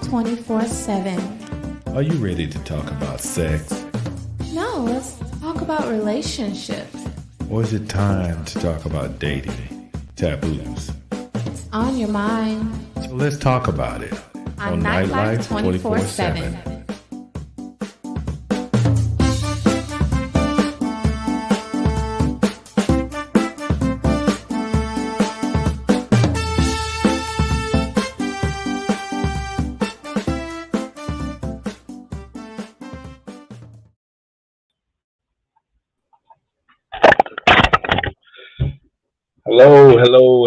24/7. Are you ready to talk about sex? No, let's talk about relationships. Or is it time to talk about dating, taboos? It's on your mind. So let's talk about it On Nightlife 24/7.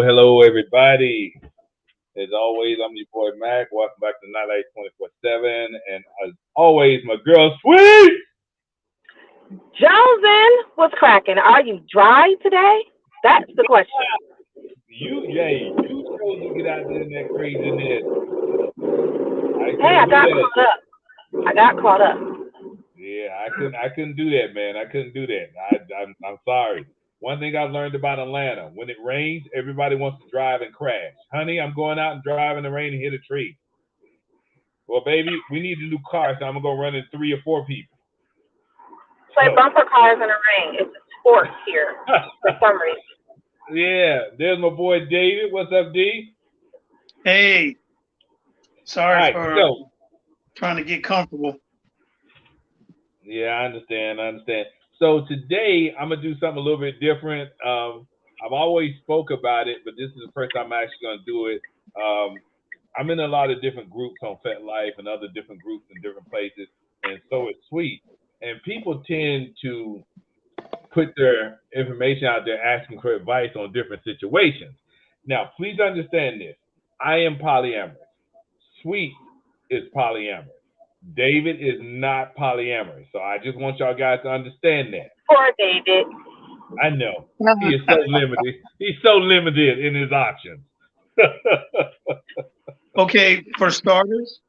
Hello, everybody. As always, I'm your boy Mac. Welcome back to Nightlight 24/7. And as always, my girl Sweet. Josen, what's cracking? Are you dry today? That's the question. You chose to get out there in that craziness. Hey, I got caught up. I got caught up. Yeah, I couldn't do that, man. I couldn't do that. I'm sorry. One thing I've learned about Atlanta, when it rains, everybody wants to drive and crash. Honey, I'm going out and drive in the rain and hit a tree. Well, baby, we need a new car, so I'm going to go run in 3 or 4 people. Play bumper cars in the rain. It's a sport here for some reason. Yeah, there's my boy David. What's up, D? Hey, sorry for trying to get comfortable. Yeah, I understand. So today I'm gonna do something a little bit different. I've always spoke about it, but this is the first time I'm actually gonna do it. I'm in a lot of different groups on FetLife and other different groups in different places, and so it's Sweet. And people tend to put their information out there asking for advice on different situations. Now, please understand this. I am polyamorous. Sweet is polyamorous. David is not polyamorous. So I just want y'all guys to understand that. Poor David. I know. He is so limited. He's so limited in his options. Okay, for starters,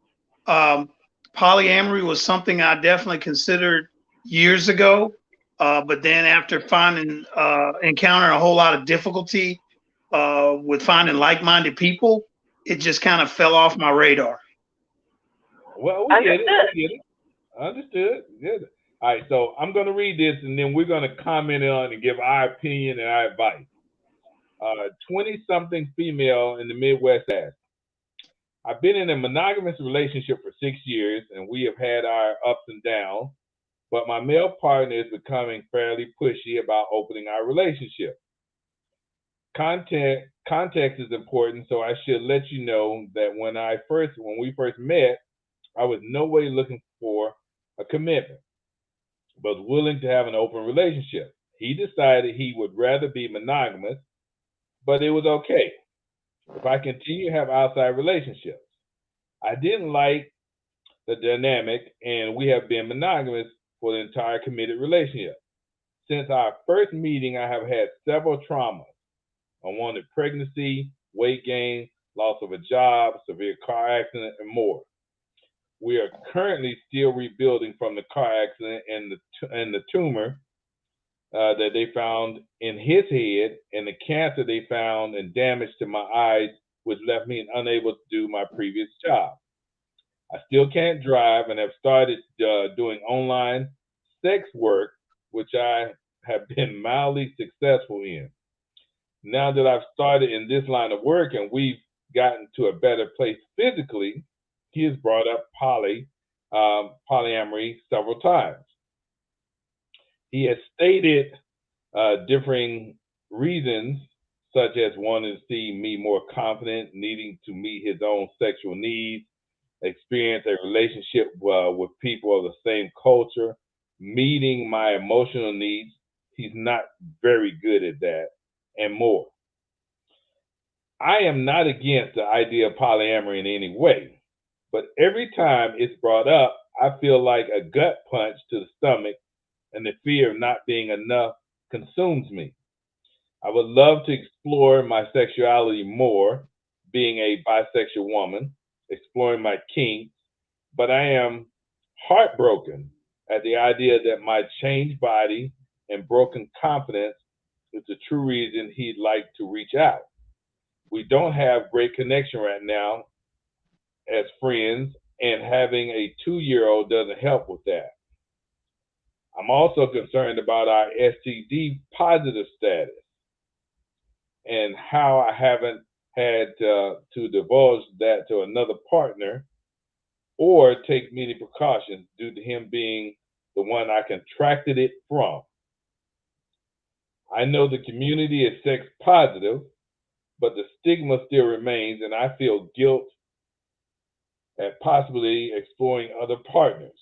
polyamory was something I definitely considered years ago. But then after encountering a whole lot of difficulty with finding like-minded people, it just kind of fell off my radar. Well, we get it. Understood. Good. All right, so I'm going to read this, and then we're going to comment on and give our opinion and our advice. 20-something female in the Midwest asked, I've been in a monogamous relationship for 6 years, and we have had our ups and downs, but my male partner is becoming fairly pushy about opening our relationship. Context is important, so I should let you know that when we first met, I was no way looking for a commitment, but was willing to have an open relationship. He decided he would rather be monogamous, but it was okay if I continue to have outside relationships. I didn't like the dynamic, and we have been monogamous for the entire committed relationship. Since our first meeting, I have had several traumas: unwanted pregnancy, weight gain, loss of a job, severe car accident, and more. We are currently still rebuilding from the car accident and the tumor that they found in his head, and the cancer they found and damage to my eyes, which left me unable to do my previous job. I still can't drive and have started doing online sex work, which I have been mildly successful in. Now that I've started in this line of work and we've gotten to a better place physically, he has brought up polyamory several times. He has stated differing reasons, such as wanting to see me more confident, needing to meet his own sexual needs, experience a relationship with people of the same culture, meeting my emotional needs. He's not very good at that, and more. I am not against the idea of polyamory in any way, but every time it's brought up, I feel like a gut punch to the stomach, and the fear of not being enough consumes me. I would love to explore my sexuality more, being a bisexual woman, exploring my kinks, but I am heartbroken at the idea that my changed body and broken confidence is the true reason he'd like to reach out. We don't have great connection right now as friends, and having a 2-year-old doesn't help with that. I'm also concerned about our STD positive status and how I haven't had to divulge that to another partner or take many precautions due to him being the one I contracted it from. I know the community is sex positive, but the stigma still remains, and I feel guilt at possibly exploring other partners.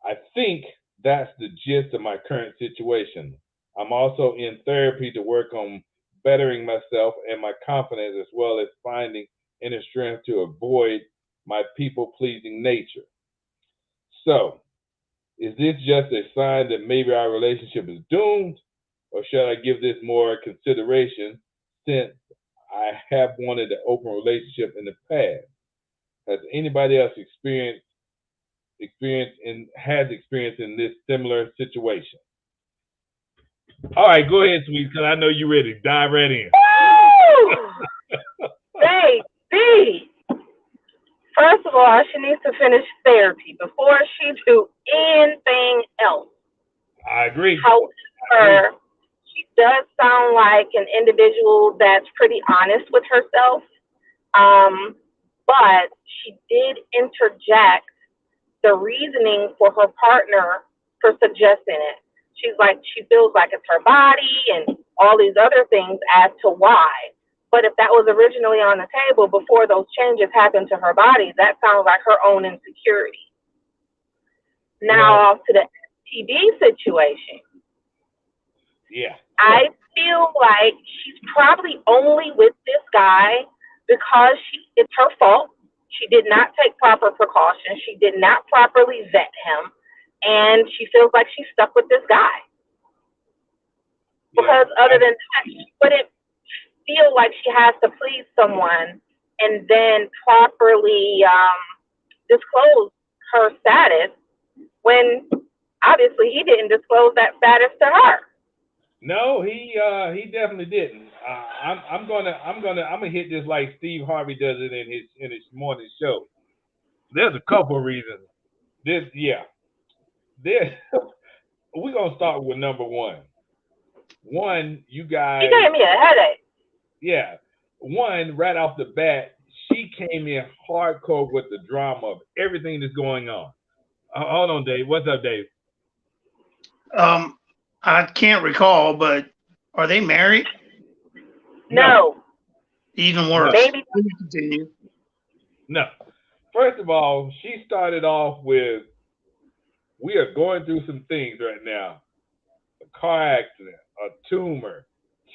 I think that's the gist of my current situation. I'm also in therapy to work on bettering myself and my confidence, as well as finding inner strength to avoid my people-pleasing nature. So, is this just a sign that maybe our relationship is doomed, or should I give this more consideration since I have wanted an open relationship in the past? Has anybody else experienced in this similar situation? All right, go ahead, sweet, because I know you're ready to dive right in. Baby, first of all, she needs to finish therapy before she do anything else. I agree. However, she does sound like an individual that's pretty honest with herself. But she did interject the reasoning for her partner for suggesting it. She's like, she feels like it's her body and all these other things as to why. But if that was originally on the table before those changes happened to her body, that sounds like her own insecurity. Now, off to the STD situation. Yeah. I feel like she's probably only with this guy because it's her fault. She did not take proper precautions. She did not properly vet him. And she feels like she's stuck with this guy. Because other than that, she wouldn't feel like she has to please someone and then properly disclose her status when obviously he didn't disclose that status to her. No, he definitely didn't. I'm gonna hit this like Steve Harvey does it in his morning show. There's a couple of reasons. We're gonna start with number one. One, you guys. She gave me a headache. Yeah. One, right off the bat, she came in hardcore with the drama of everything that's going on. Hold on, Dave. What's up, Dave? I can't recall, but are they married? No. Even worse. Maybe. Continue. No. First of all, she started off with, we are going through some things right now. A car accident, a tumor,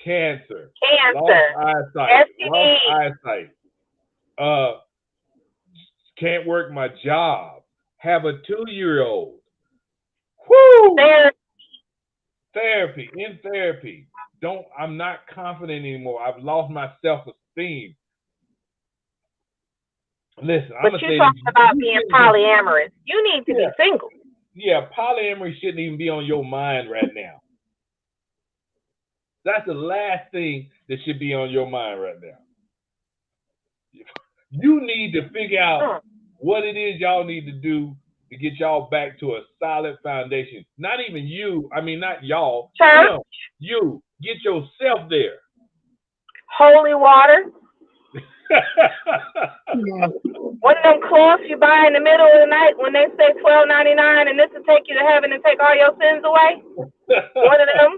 cancer, lost eyesight, can't work my job, have a 2-year-old. Woo! Therapy. I'm not confident anymore. I've lost my self-esteem. Listen, but you're talking about being polyamorous. You need to be single. Yeah, polyamory shouldn't even be on your mind right now. That's the last thing that should be on your mind right now. You need to figure out what it is y'all need to do to get y'all back to a solid foundation. Not even you. I mean, not y'all. Church. You. Get yourself there. Holy water. One of them cloths you buy in the middle of the night when they say $12.99 and this will take you to heaven and take all your sins away. One of them.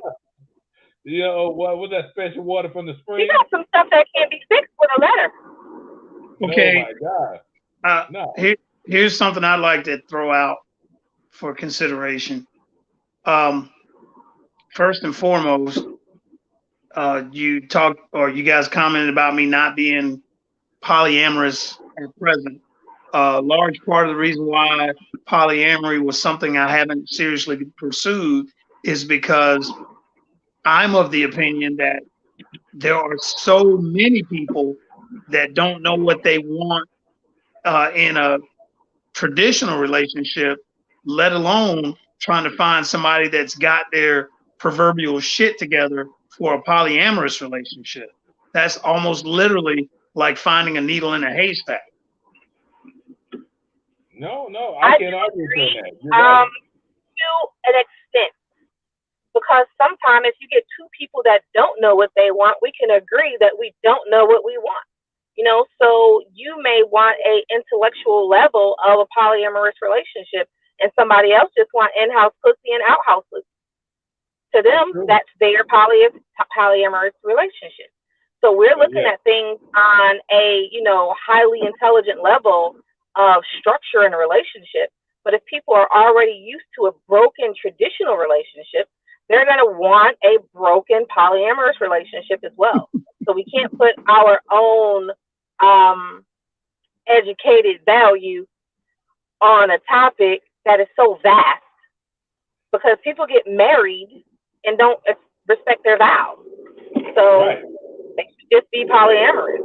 You know, what was that special water from the spring? You got some stuff that can't be fixed with a letter. Okay. Oh my God. No. Here's something I'd like to throw out for consideration. First and foremost, you guys commented about me not being polyamorous at present. Large part of the reason why polyamory was something I haven't seriously pursued is because I'm of the opinion that there are so many people that don't know what they want in a traditional relationship, let alone trying to find somebody that's got their proverbial shit together for a polyamorous relationship. That's almost literally like finding a needle in a haystack. No, no, I I can't do argue with agree, that. You're right. to an extent, because sometimes if you get two people that don't know what they want, we can agree that we don't know what we want. So you may want a intellectual level of a polyamorous relationship, and somebody else just want in-house pussy and outhouse pussy. To That's them, true. that's their polyamorous relationship. So we're But looking yeah, at things on a highly intelligent level of structure in a relationship. But if people are already used to a broken traditional relationship, they're going to want a broken polyamorous relationship as well. So we can't put our own um, educated value on a topic that is so vast, because people get married and don't respect their vows. So right. they should just be polyamorous.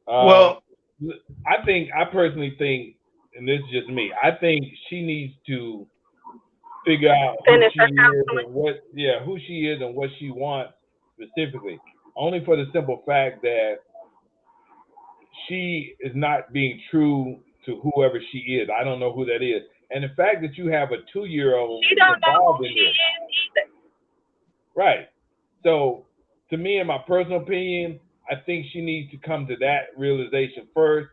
Um, Well, I personally think, and this is just me, I think she needs to figure out who Finish she her is counseling. and who she is and what she wants specifically. Only for the simple fact that she is not being true to whoever she is. I don't know who that is. And the fact that you have a 2-year-old She don't know who involved in she this, is either. right? So, to me, in my personal opinion, I think she needs to come to that realization first,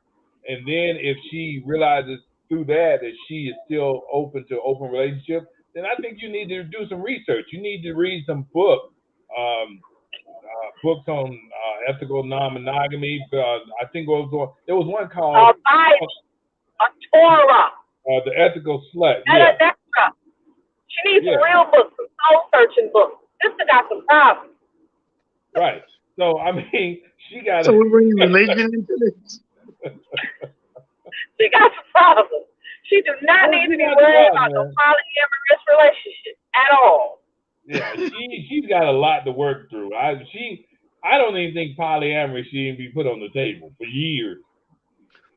and then if she realizes through that she is still open to open relationship, then I think you need to do some research. You need to read some books, um, books on ethical non-monogamy. I think there was one called Bible, a Torah, The Ethical Slut. that Yeah, extra. She needs some yeah, real books, some soul searching books. Sister got some problems. right. So I mean, she got so to. we're bringing religion into this. She got some problems. She does not Well, need she to be got the worried problem, about no man. polyamorous relationship at all. Yeah, she's got a lot to work through. I don't even think polyamory should even be put on the table for years.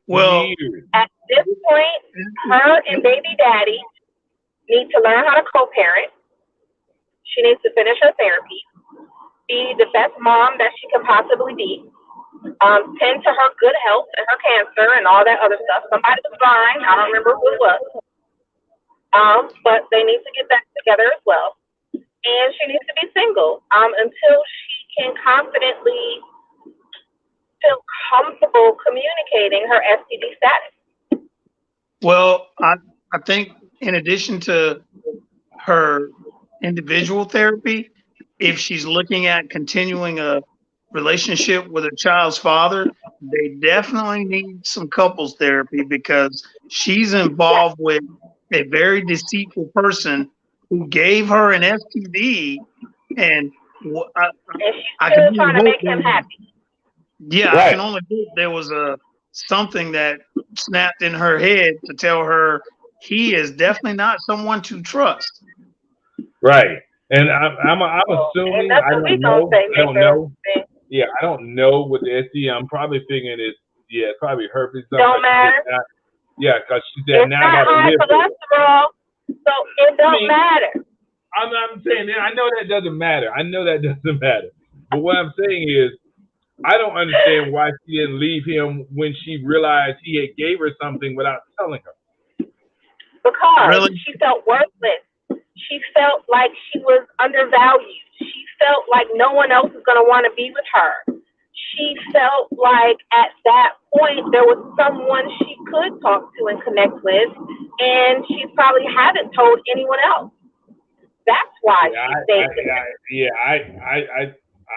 For Well, years. At this point, her and baby daddy need to learn how to co-parent. She needs to finish her therapy, be the best mom that she can possibly be, tend to her good health and her cancer and all that other stuff. Somebody was fine. I don't remember who it was. But they need to get that together as well. And she needs to be single until she can confidently feel comfortable communicating her STD status. well, I think in addition to her individual therapy, if she's looking at continuing a relationship with her child's father, they definitely need some couples therapy because she's Yes. involved with a very deceitful person who gave her an STD, and And she's I can still only trying to hope make there him was, happy. yeah, I can Right. only hope there was a something that snapped in her head to tell her he is definitely not someone to trust. Right. And I'm Well, ain't assuming, I nothing we don't gonna know. say I make don't her know. think. Yeah, I don't know what the STD. I'm probably thinking it's probably herpes stuff. Don't matter. Because she said It's now I not gotta high live with it. cholesterol, so it I don't mean, matter. I'm saying that I know that doesn't matter. I know that doesn't matter. But what I'm saying is I don't understand why she didn't leave him when she realized he had gave her something without telling her. Because Really? she felt worthless. She felt like she was undervalued. She felt like no one else was going to want to be with her. She felt like at that point there was someone she could talk to and connect with, and she probably hadn't told anyone else. That's why Yeah, she stayed with him.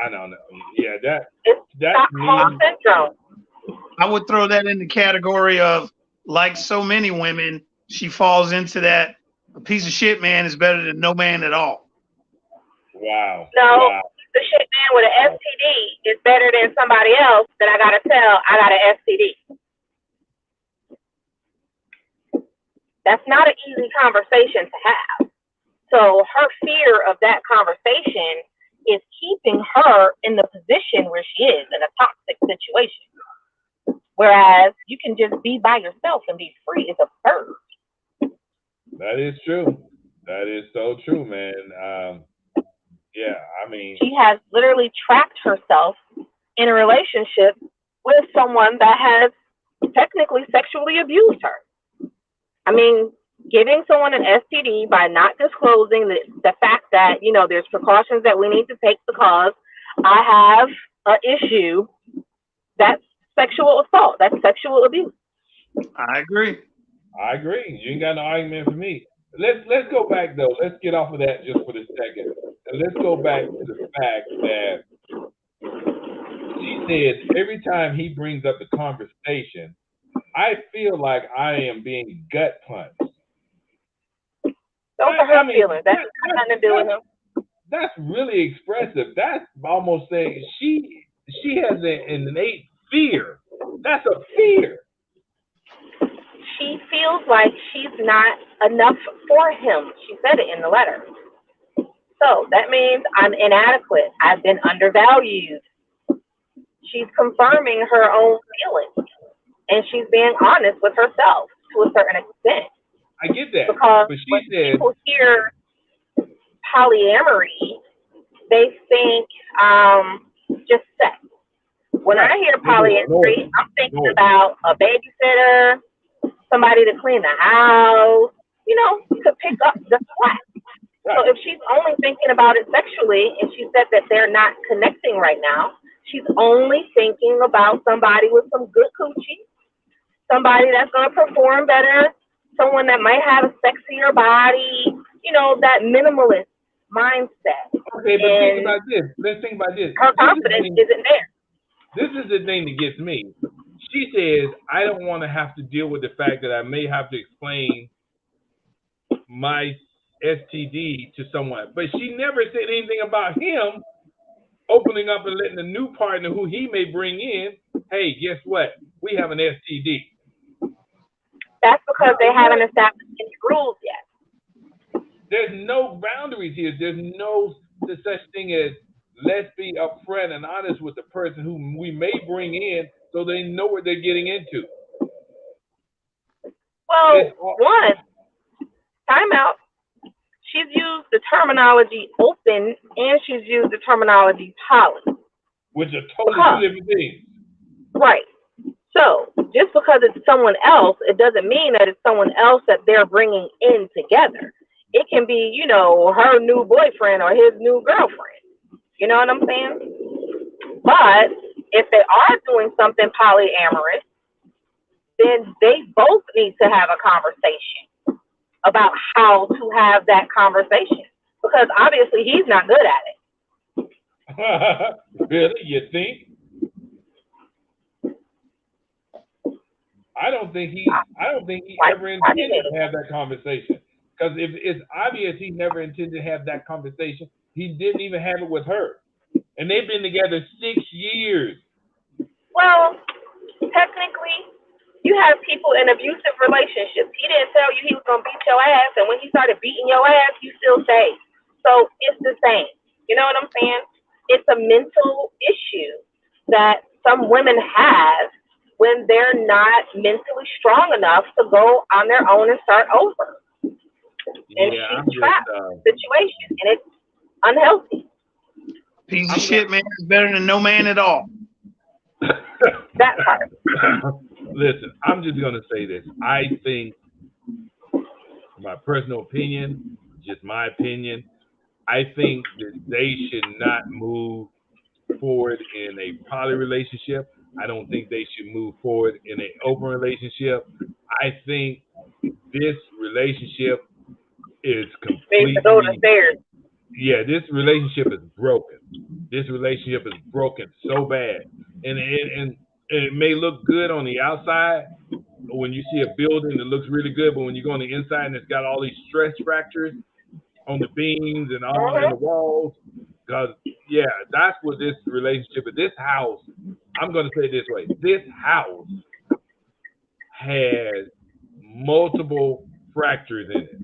I don't know. Yeah, It's that to Stockholm me, syndrome. I would throw that in the category of, like so many women, she falls into that a piece of shit man is better than no man at all. wow, No, wow. the shit man with an STD is better than somebody else that I gotta tell I got an STD. That's not an easy conversation to have. So her fear of that conversation is keeping her in the position where she is in a toxic situation. Whereas you can just be by yourself and be free is absurd. That is true. That is so true, man. Yeah, I mean, She has literally trapped herself in a relationship with someone that has technically sexually abused her. I mean, giving someone an STD by not disclosing the fact that, there's precautions that we need to take because I have an issue, that's sexual assault. That's sexual abuse. I agree. I agree. You ain't got no argument for me. Let's go back though. Let's get off of that just for a second. And let's go back to the fact that she said every time he brings up the conversation, I feel like I am being gut punched. Those are her feelings. That's nothing to do with him. That's really expressive. That's almost saying she has an innate fear. That's a fear. She feels like she's not enough for him. She said it in the letter. So that means I'm inadequate. I've been undervalued. She's confirming her own feelings. And she's being honest with herself to a certain extent. I get that. Because but when she said, people hear polyamory, they think just sex. When I hear polyamory, I'm thinking about a babysitter, somebody to clean the house, to pick up the slack. Right. So if she's only thinking about it sexually, and she said that they're not connecting right now, she's only thinking about somebody with some good coochie, somebody that's going to perform better, someone that might have a sexier body, that minimalist mindset. Okay, but think about this. Let's think about this. Her confidence isn't there. This is the thing that gets me. She says, I don't want to have to deal with the fact that I may have to explain my STD to someone. But she never said anything about him opening up and letting the new partner who he may bring in, hey, guess what? We have an STD. That's because they haven't established any rules yet. There's no boundaries here. There's no such thing as let's be upfront and honest with the person who we may bring in so they know what they're getting into. Well, one, time out. She's used the terminology open and she's used the terminology poly. Which are totally two different things. Right. So, just because it's someone else, it doesn't mean that it's someone else that they're bringing in together. It can be, her new boyfriend or his new girlfriend. You know what I'm saying? But if they are doing something polyamorous, then they both need to have a conversation about how to have that conversation. Because obviously he's not good at it. Really? You think? I don't think he ever intended to have that conversation. Because if it's obvious he never intended to have that conversation, he didn't even have it with her. And they've been together 6 years. Well, technically, you have people in abusive relationships. He didn't tell you he was going to beat your ass, and when he started beating your ass, you still stayed. So it's the same. You know what I'm saying? It's a mental issue that some women have when they're not mentally strong enough to go on their own and start over. And she's trapped situation, and it's unhealthy. Piece of shit, man, is better than no man at all. That part. Listen, I'm just going to say this. I think, my personal opinion, just my opinion, I think that they should not move forward in a poly relationship. I don't think they should move forward in an open relationship. I think this relationship is completely... Yeah, this relationship is broken. This relationship is broken so bad. And it may look good on the outside. When you see a building, it looks really good. But when you go on the inside and it's got all these stress fractures on the beams and all in the walls. Because, yeah, that's what this relationship is. This house, I'm going to say it this way. This house has multiple fractures in it.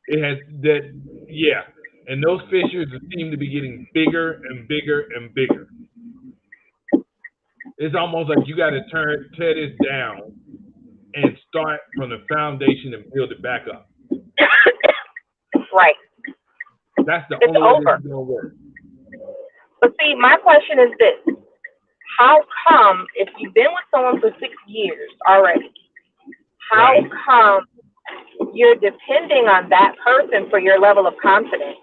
It has that, yeah. And those fissures seem to be getting bigger and bigger and bigger. It's almost like you got to tear this down and start from the foundation and build it back up. Right. That's the only way this is going to work. But see, my question is this. how come if you've been with someone for 6 years already, how Right. come you're depending on that person for your level of confidence?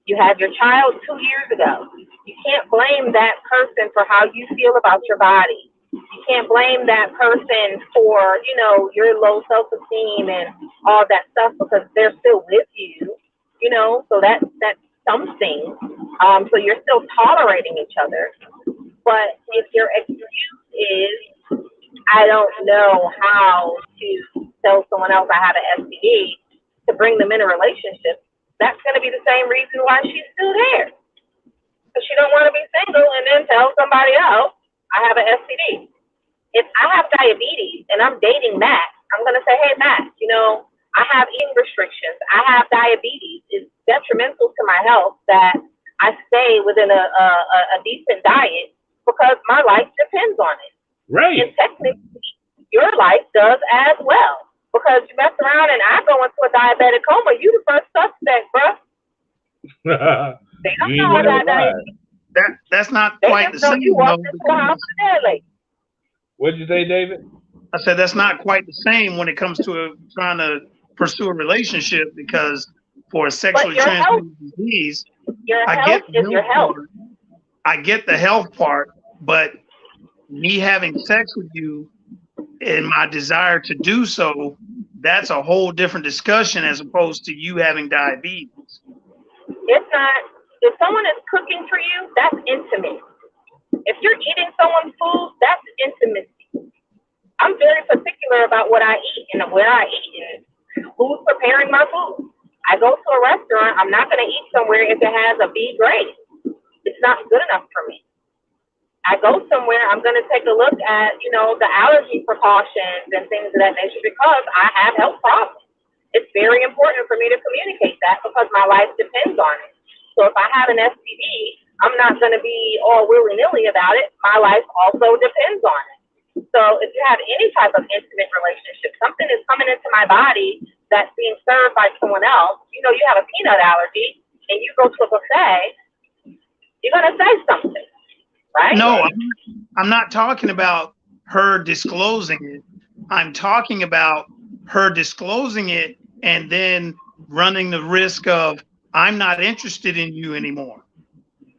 You had your child 2 years ago. You can't blame that person for how you feel about your body. You can't blame that person for, your low self-esteem and all that stuff because they're still with you, so that's something. So you're still tolerating each other. But if your excuse is, I don't know how to tell someone else I have an STD to bring them in a relationship, that's going to be the same reason why she's still there. Because she don't want to be single and then tell somebody else I have an STD. If I have diabetes and I'm dating Matt, I'm going to say, hey, Matt, I have eating restrictions. I have diabetes. It's detrimental to my health that I stay within a decent diet because my life depends on it. Right. And technically, your life does as well. Because you mess around and I go into a diabetic coma, you the first suspect, bro. They don't know I got diabetes. That's not They quite the just know same. you walked into a house today. What'd you say, David? I said that's not quite the same when it comes to trying to pursue a relationship because for a sexually transmitted disease, I get the health part. I get the health part, but me having sex with you and my desire to do so, that's a whole different discussion as opposed to you having diabetes. It's not. If someone is cooking for you, that's intimate. If you're eating someone's food, that's intimacy. I'm very particular about what I eat and where I eat and who's preparing my food. I go to a restaurant, I'm not going to eat somewhere if it has a B grade. It's not good enough for me. I go somewhere, I'm going to take a look at, the allergy precautions and things of that nature because I have health problems. It's very important for me to communicate that because my life depends on it. So if I have an STD, I'm not going to be all willy-nilly about it. My life also depends on it. So if you have any type of intimate relationship, something is coming into my body that's being served by someone else, you have a peanut allergy and you go to a buffet, you're going to say something, right? No, I'm not talking about her disclosing it. I'm talking about her disclosing it and then running the risk of I'm not interested in you anymore.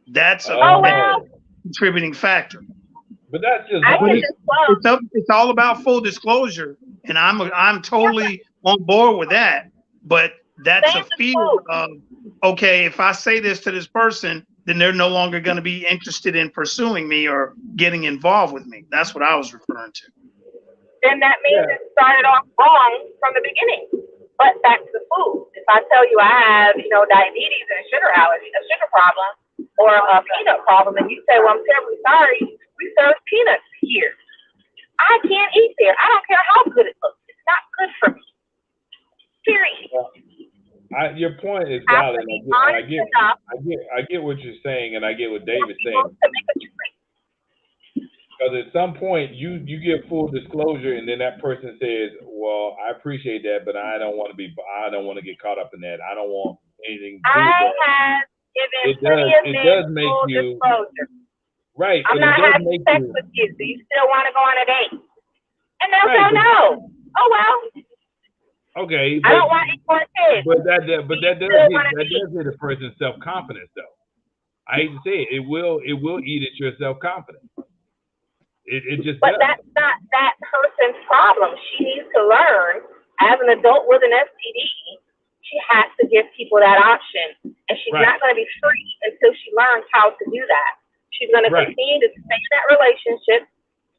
That's a contributing factor. But that's just it's all about full disclosure, and I'm totally on board with that. But that's a fear of okay, if I say this to this person, then they're no longer going to be interested in pursuing me or getting involved with me. That's what I was referring to. Then that means it started off wrong from the beginning. But back to food. If I tell you I have, diabetes and a sugar allergy, a sugar problem, or a peanut problem, and you say, well, I'm terribly sorry, we serve peanuts here. I can't eat there. I don't care how good it looks. It's not good for me. Period. Your point is valid. I get what you're saying, and I get what David's saying. Because at some point you give full disclosure, and then that person says, "Well, I appreciate that, but I don't want to get caught up in that. I don't want anything to do with that." It does make you disclosure. Right. I'm not having sex with you. Do you still want to go on a date? And they'll say no. Oh well. Okay. I don't want any more kids. But that does hit a person's self-confidence, though. I hate to say it. It will eat at your self-confidence. It just. But that's not that person's problem. She needs to learn as an adult with an STD. She has to give people that option, and she's not going to be free until she learns how to do that. She's going to continue to stay in that relationship,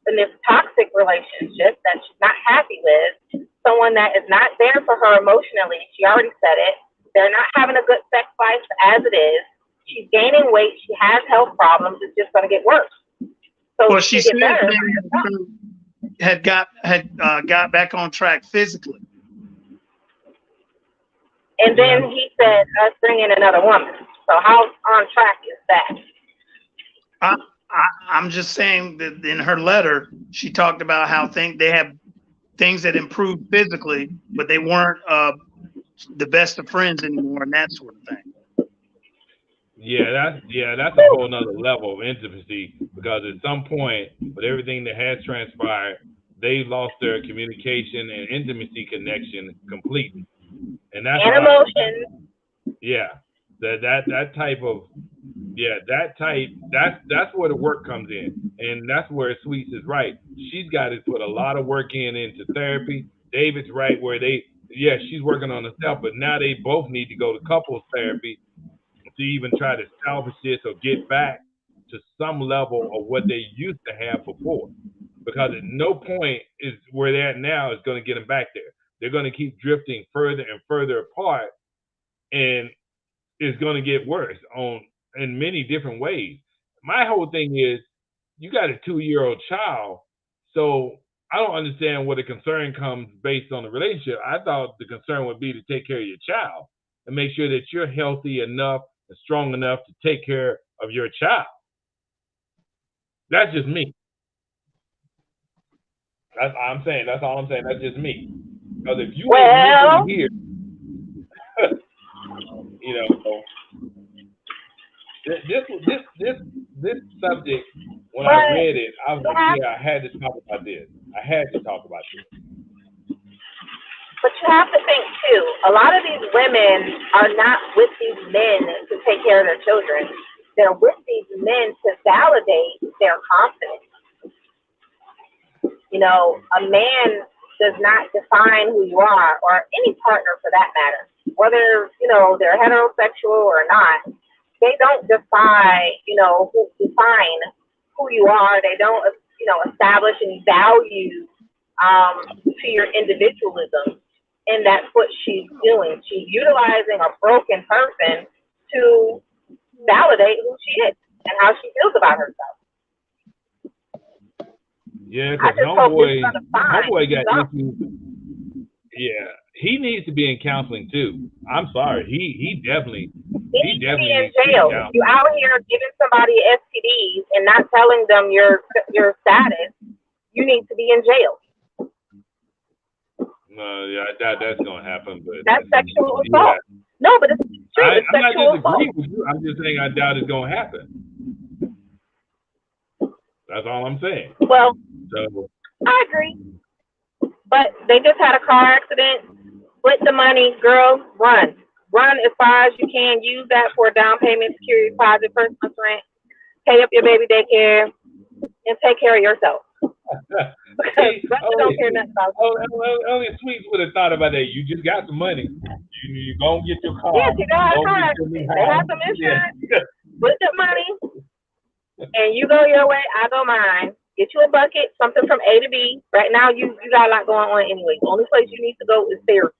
in this toxic relationship that she's not happy with, someone that is not there for her emotionally. She already said it. They're not having a good sex life as it is. She's gaining weight. She has health problems. It's just going to get worse. So well, she said had got back on track physically. And then he said, us bringing another woman. So how on track is that? I'm just saying that in her letter, she talked about how they have things that improved physically, but they weren't the best of friends anymore and that sort of thing. that's a whole nother level of intimacy because at some point, with everything that has transpired, they've lost their communication and intimacy connection completely, and that's And hard. emotions. Yeah, that type of that's where the work comes in, and that's where Sweets is right. She's got to put a lot of work into therapy. David's right where she's working on herself, but now they both need to go to couples therapy to even try to salvage this or get back to some level of what they used to have before. Because at no point is where they're at now is going to get them back there. They're going to keep drifting further and further apart, and it's going to get worse in many different ways. My whole thing is, you got a 2-year-old child, so I don't understand where the concern comes based on the relationship. I thought the concern would be to take care of your child and make sure that you're healthy enough and strong enough to take care of your child. That's just me. That's all I'm saying. That's just me. Because if you ain't mentally here, you know, this subject, when I read it, I was like, I had to talk about this. But you have to think too, a lot of these women are not with these men to take care of their children. They're with these men to validate their confidence. You know, a man does not define who you are, or any partner for that matter. Whether, you know, they're heterosexual or not, they don't define who you are. They don't, establish any value to your individualism. And that's what she's doing. She's utilizing a broken person to validate who she is and how she feels about herself. Yeah, because homeboy got issues. Yeah, he needs to be in counseling too. I'm sorry, he definitely needs to be in jail. You out here giving somebody STDs and not telling them your status. You need to be in jail. I doubt that's gonna happen. But that's sexual assault. Yeah. No, but it's true. It's I'm sexual not assault. with you. I'm just saying I doubt it's gonna happen. That's all I'm saying. Well, so I agree. But they just had a car accident. Split the money, girl. Run as far as you can. Use that for a down payment, security deposit, first month's rent. Pay up your baby daycare, and take care of yourself. Don't care nothing about only Sweets would have thought about that. You just got some money. You gonna get your car. Yes, you got a car. They have some insurance. Split the money, and you go your way. I go mine. Get you a bucket, something from A to B. Right now, you got a lot going on anyway. The only place you need to go is therapy.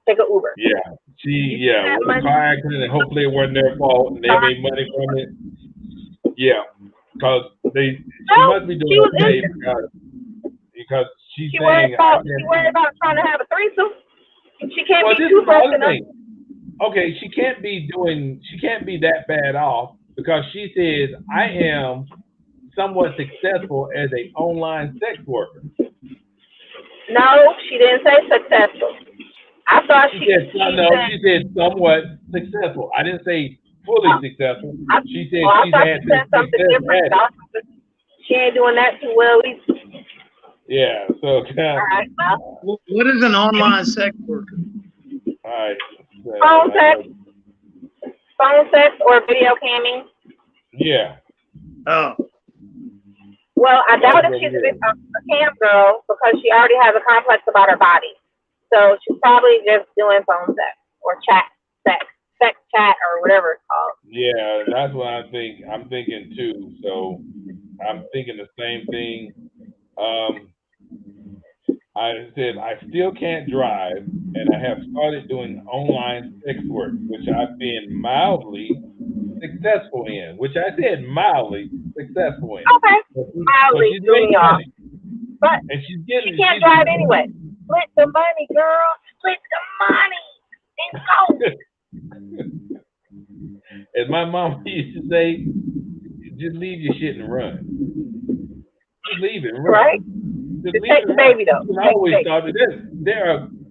Take an Uber. Yeah. With a car accident, and hopefully it wasn't their fault, and they made money from it. Yeah, because she must be doing okay because she's saying she worried about trying to have a threesome. She can't be too broken up. Okay, she can't be that bad off because she says I am somewhat successful as an online sex worker. No, she didn't say successful. I thought she said somewhat successful. I didn't say fully successful. She said she's had something different. She ain't doing that too well either. Yeah, so all right, well, what is an online sex worker? All right. Phone sex or video camming? Yeah. Oh. Well, I doubt if she's a cam girl because she already has a complex about her body. So she's probably just doing phone sex or sex chat or whatever it's called. Yeah, that's what I'm thinking too. So I'm thinking the same thing. I said I still can't drive, and I have started doing online sex work, which I've been mildly successful in. Which I said mildly successful in. Okay, mildly doing y'all. But and she can't drive anyway. Split the money, girl. Split the money and go. As my mom used to say, just leave your shit and run. Just leave it and run. Right? Just take the baby though. I always thought that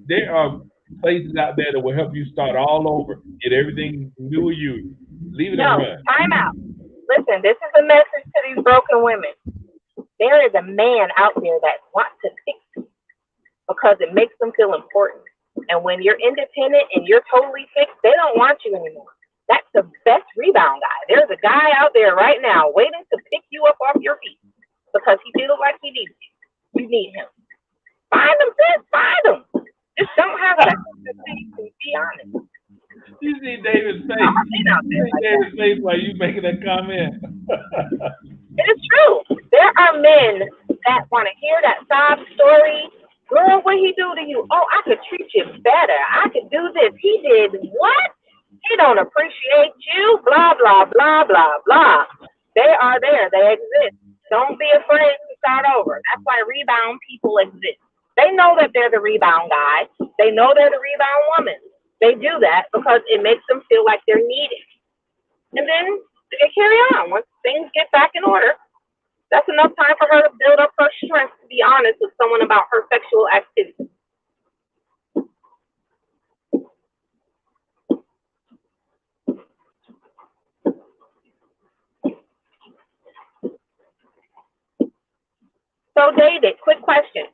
there are places out there that will help you start all over, get everything new with you. Leave it and No, run. time out. Listen, this is a message to these broken women. There is a man out there that wants to fix you because it makes them feel important. And when you're independent and you're totally fixed, they don't want you anymore. That's the best rebound guy. There's a guy out there right now waiting to pick you up off your feet because he feels like he needs you. You need him. Find him, sis. Find him. Just don't have that. Be honest. You see David's face. You see David's face while you making that comment. It is true. There are men that want to hear that sob story. Girl, what he do to you? Oh, I could treat you better. I could do this. He did what? He don't appreciate you. Blah, blah, blah, blah, blah. They are there. They exist. Don't be afraid to start over. That's why rebound people exist. They know that they're the rebound guy. They know they're the rebound woman. They do that because it makes them feel like they're needed. And then they carry on. Once things get back in order, that's enough time for her to build up her strength to be honest with someone about her sexual activity. So, David, quick question.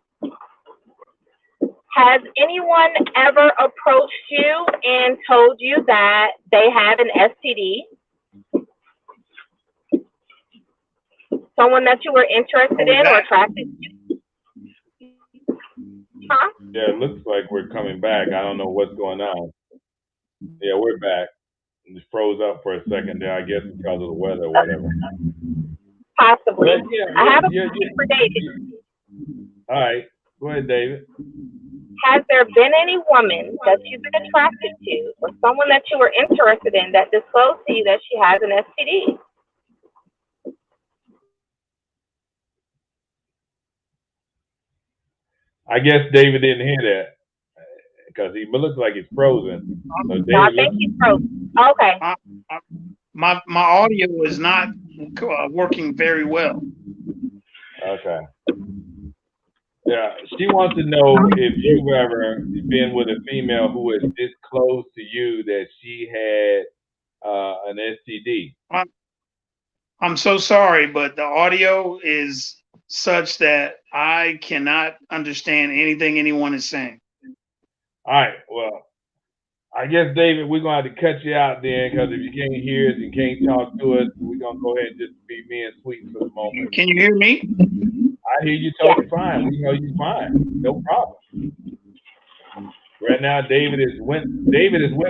Has anyone ever approached you and told you that they have an STD? Someone that you were interested in or attracted to? Huh? Yeah, it looks like we're coming back. I don't know what's going on. Yeah, we're back. It just froze up for a second there, I guess because of the weather or whatever. Possibly. Yeah, I have a question for David. All right. Go ahead, David. Has there been any woman that you've been attracted to or someone that you were interested in that disclosed to you that she has an STD? I guess David didn't hear that because he looks like he's frozen. So David, I think he's frozen. Okay. My audio is not working very well. Okay. Yeah, she wants to know if you've ever been with a female who has disclosed to you that she had an STD. I'm so sorry, but the audio is such that I cannot understand anything anyone is saying. All right. Well, I guess, David, we're going to have to cut you out then because if you can't hear us and can't talk to us, we're going to go ahead and just be me and Sweet for the moment. Can you hear me? I hear you totally fine. We know you fine. No problem. Right now, David is went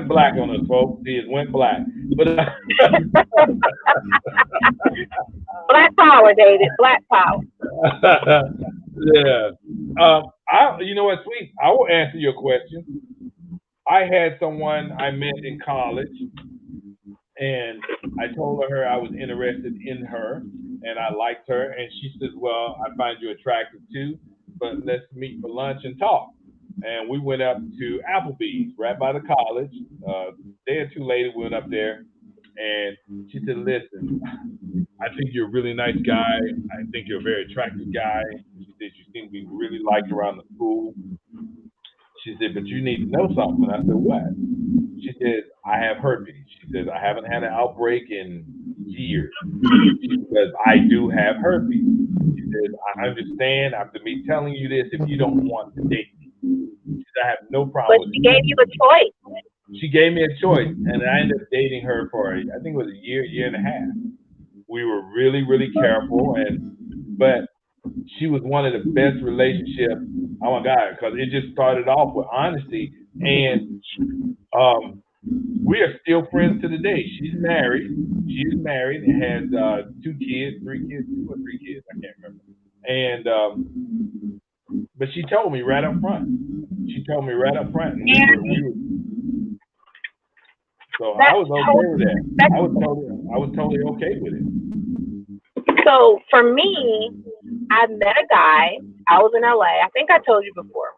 black on us, folks. He is went black. But Black power, David. Black power. Yeah. You know what, Sweet? I will answer your question. I had someone I met in college, and I told her I was interested in her, and I liked her, and she said, well, I find you attractive too, but let's meet for lunch and talk. And we went up to Applebee's right by the college. A day or two later, we went up there, and she said, listen, I think you're a really nice guy. I think you're a very attractive guy. She said, you seem to be really liked around the school. She said, but you need to know something. I said, what? She said, I have herpes. She says, I haven't had an outbreak in years. She says, I do have herpes. She says, I understand after me telling you this if you don't want to date me. She said, I have no problem But she gave you a choice. She gave me a choice, and I ended up dating her for, I think it was a year and a half. We were really, really careful, but she was one of the best relationships. Oh my God, because it just started off with honesty, and we are still friends to the day. She's married. And has 2 kids, 3 kids, 2 or 3 kids, I can't remember. And but she told me right up front. And so I was okay with that. I was totally okay with it. So for me, I met a guy. I was in LA. I think I told you before.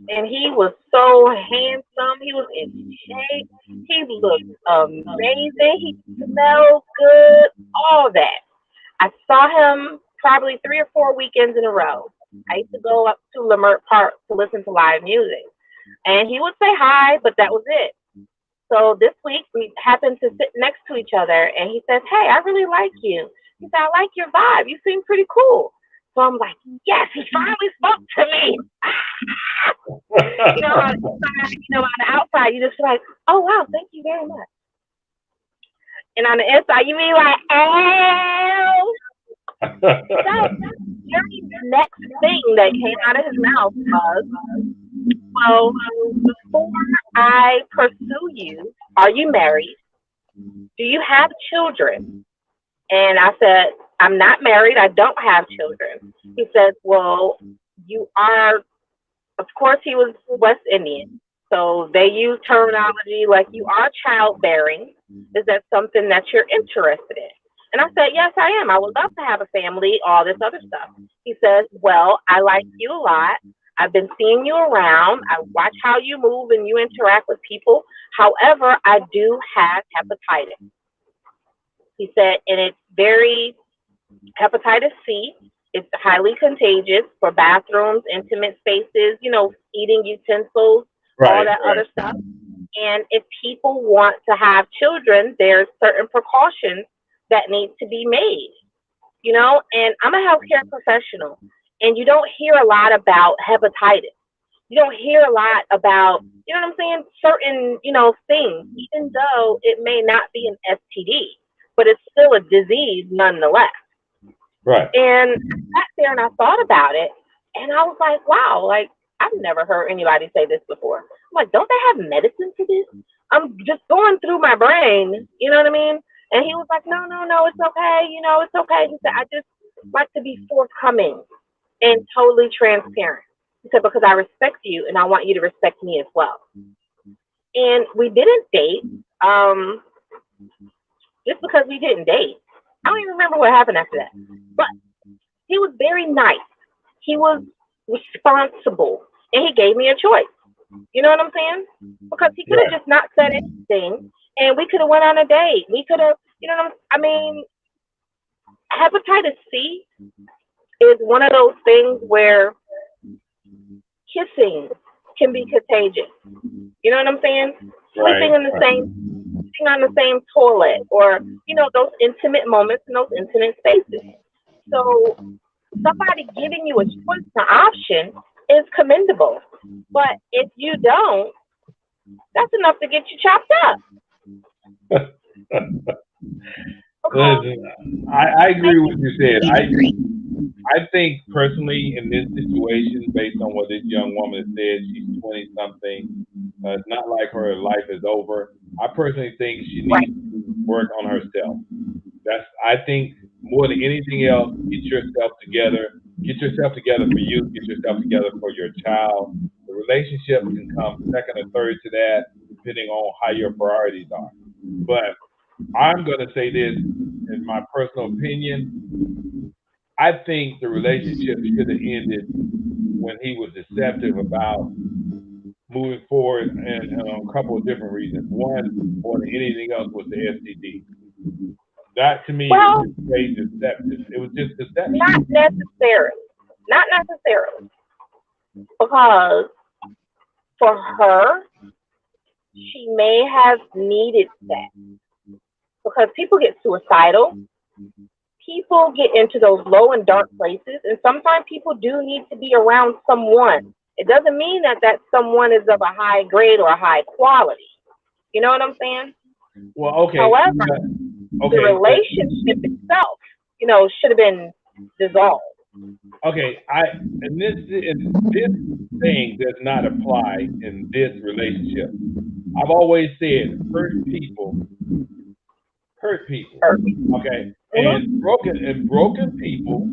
And he was so handsome. He was in shape. He looked amazing. He smelled good. All that. I saw him probably 3 or 4 weekends in a row. I used to go up to Leimert Park to listen to live music. And he would say hi, but that was it. So this week we happened to sit next to each other, and he says, "Hey, I really like you." He said, "I like your vibe. You seem pretty cool." So I'm like, "Yes, he finally spoke to me." On the outside, you just like, "Oh wow, thank you very much." And on the inside, you mean like, "Oh." So the very next thing that came out of his mouth was, "Well, before I pursue you, are you married? Do you have children?" And I said, "I'm not married. I don't have children." He says, "Well, you are," of course, he was West Indian. So they use terminology like, "You are childbearing. Is that something that you're interested in?" And I said, "Yes, I am. I would love to have a family, all this other stuff." He says, "Well, I like you a lot. I've been seeing you around. I watch how you move and you interact with people. However, I do have hepatitis." He said, and it's very hepatitis C. It's highly contagious for bathrooms, intimate spaces, eating utensils, all that other stuff. And if people want to have children, there's certain precautions that need to be made, and I'm a healthcare professional, and you don't hear a lot about hepatitis. You don't hear a lot about, what I'm saying, certain, things, even though it may not be an STD, but it's still a disease nonetheless. Right. And I sat there and I thought about it, and I was like, wow, like, I've never heard anybody say this before. I'm like, don't they have medicine for this? I'm just going through my brain, you know what I mean? And he was like, no, it's okay, it's okay. He said, "I just like to be forthcoming and totally transparent." He said, "Because I respect you and I want you to respect me as well." And we didn't date, just because we didn't date. I don't even remember what happened after that. But he was very nice. He was responsible. And he gave me a choice. You know what I'm saying? Because he could have just not said anything, and we could have went on a date. We could have, hepatitis C is one of those things where kissing can be contagious. You know what I'm saying? Sleeping in the sitting on the same toilet, or those intimate moments in those intimate spaces. So somebody giving you a choice, an option, is commendable. But if you don't, that's enough to get you chopped up. Listen, I agree with what you said. I think personally in this situation, based on what this young woman said, she's 20 something. It's not like her life is over. I personally think she needs to work on herself. I think more than anything else, get yourself together. Get yourself together for you. Get yourself together for your child. The relationship can come second or third to that, depending on how your priorities are. But I'm going to say this, in my personal opinion, I think the relationship should have ended when he was deceptive about moving forward, and a couple of different reasons. One, more than anything else, was the STD. That to me was just very deceptive. It was just deceptive. Not necessarily. Not necessarily. Because for her, she may have needed that. Because people get suicidal. People get into those low and dark places, and sometimes people do need to be around someone. It doesn't mean that that someone is of a high grade or a high quality. You know what I'm saying? Well, okay. However, the relationship itself, should have been dissolved. Okay, and this thing does not apply in this relationship. I've always said hurt people. Okay, and broken people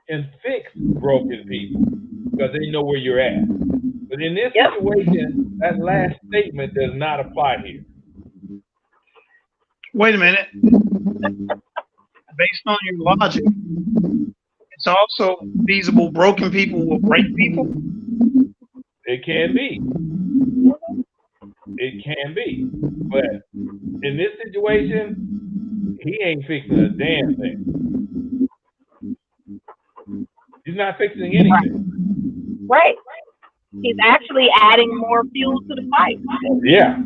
can fix broken people because they know where you're at. But in this situation, that last statement does not apply here. Wait a minute. Based on your logic, it's also feasible broken people will break people. It can be. It can be. But in this situation, he ain't fixing a damn thing. He's not fixing anything. Right. He's actually adding more fuel to the fight. Yeah.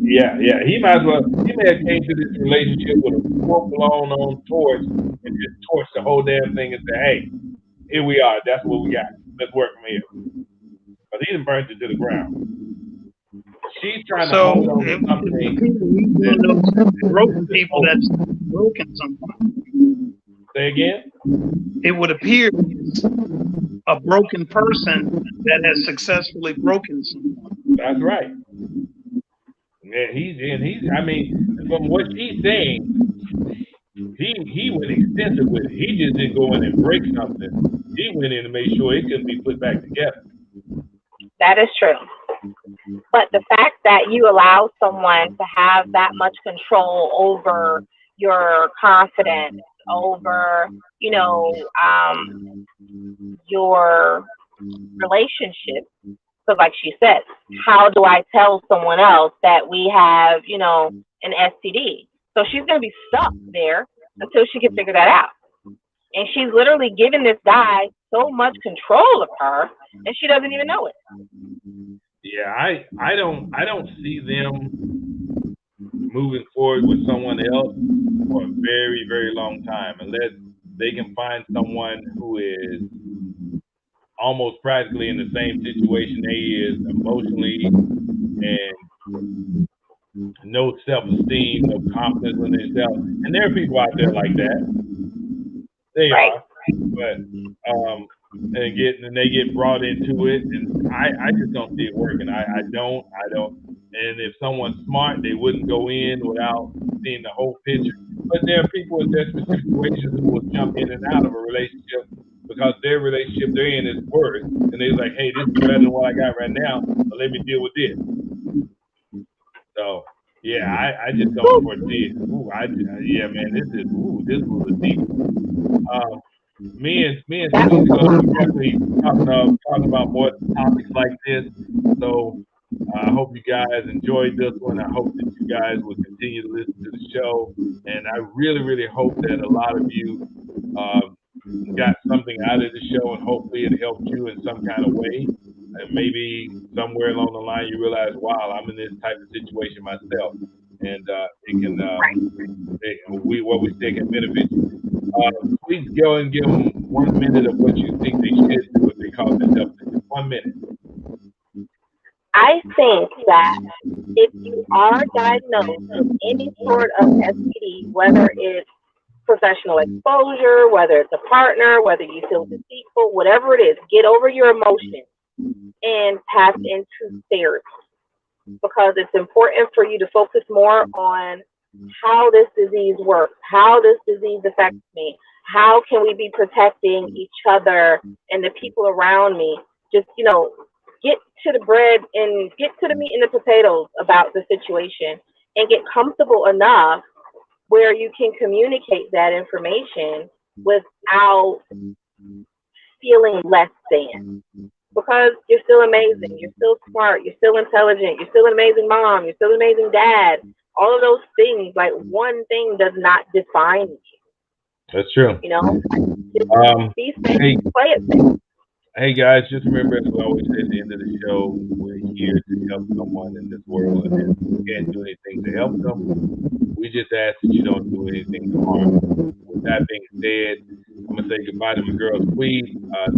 Yeah. He might as well. He may have came to this relationship with a full blown on torch and just torched the whole damn thing and said, "Hey, here we are. That's what we got. Let's work from here." But he done burnt it to the ground. She's trying to So hold on to it would something appear he's one of those broken people that's broken someone. Say again? It would appear he's a broken person that has successfully broken someone. That's right. Yeah, he's. I mean, from what she's saying, he went extensive with it. He just didn't go in and break something. He went in and made sure it couldn't be put back together. That is true. But the fact that you allow someone to have that much control over your confidence, over, your relationship. So like she said, how do I tell someone else that we have, an STD? So she's going to be stuck there until she can figure that out. And she's literally giving this guy so much control of her, and she doesn't even know it. Yeah, I don't see them moving forward with someone else for a very, very long time unless they can find someone who is almost practically in the same situation they is emotionally, and no self-esteem, no confidence in themselves. And there are people out there like that. They are, but and they get brought into it, and I just don't see it working. I don't. And if someone's smart, they wouldn't go in without seeing the whole picture. But there are people in desperate situations who will jump in and out of a relationship because their relationship they're in is worse, and they're like, "Hey, this is better than what I got right now, but let me deal with this." So yeah, I just don't foresee it. Yeah, man, this was a deep. Me and Steve are definitely talking about more topics like this. So I hope you guys enjoyed this one. I hope that you guys will continue to listen to the show, and I really, really hope that a lot of you got something out of the show, and hopefully it helped you in some kind of way. And maybe somewhere along the line you realize, wow, I'm in this type of situation myself, and it can what we say can benefit you. Please go and give them 1 minute of what you think they should do if they call themselves. 1 minute. I think that if you are diagnosed with any sort of STD, whether it's professional exposure, whether it's a partner, whether you feel deceitful, whatever it is, get over your emotions and tap into therapy, because it's important for you to focus more on how this disease works, how this disease affects me, how can we be protecting each other and the people around me. Just, get to the bread and get to the meat and the potatoes about the situation, and get comfortable enough where you can communicate that information without feeling less than. Because you're still amazing, you're still smart, you're still intelligent, you're still an amazing mom, you're still an amazing dad. All of those things, like, one thing does not define you. That's true. These things play it safe. Hey guys, just remember, as we always say at the end of the show, we're here to help someone in this world, and if we can't do anything to help them, we just ask that you don't do anything to harm them. With that being said, I'm gonna say goodbye to my girl Squeeze. I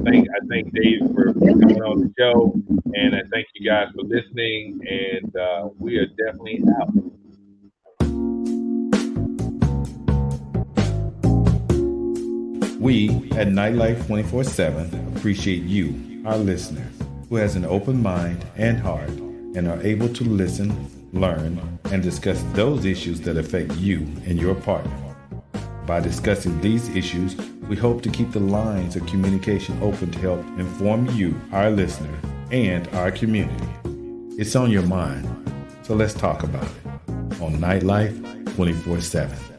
thank Dave for coming on the show, and I thank you guys for listening. And we are definitely out. We at Nightlife 24/7 appreciate you, our listener, who has an open mind and heart and are able to listen, learn, and discuss those issues that affect you and your partner. By discussing these issues, we hope to keep the lines of communication open to help inform you, our listener, and our community. It's on your mind, so let's talk about it on Nightlife 24/7.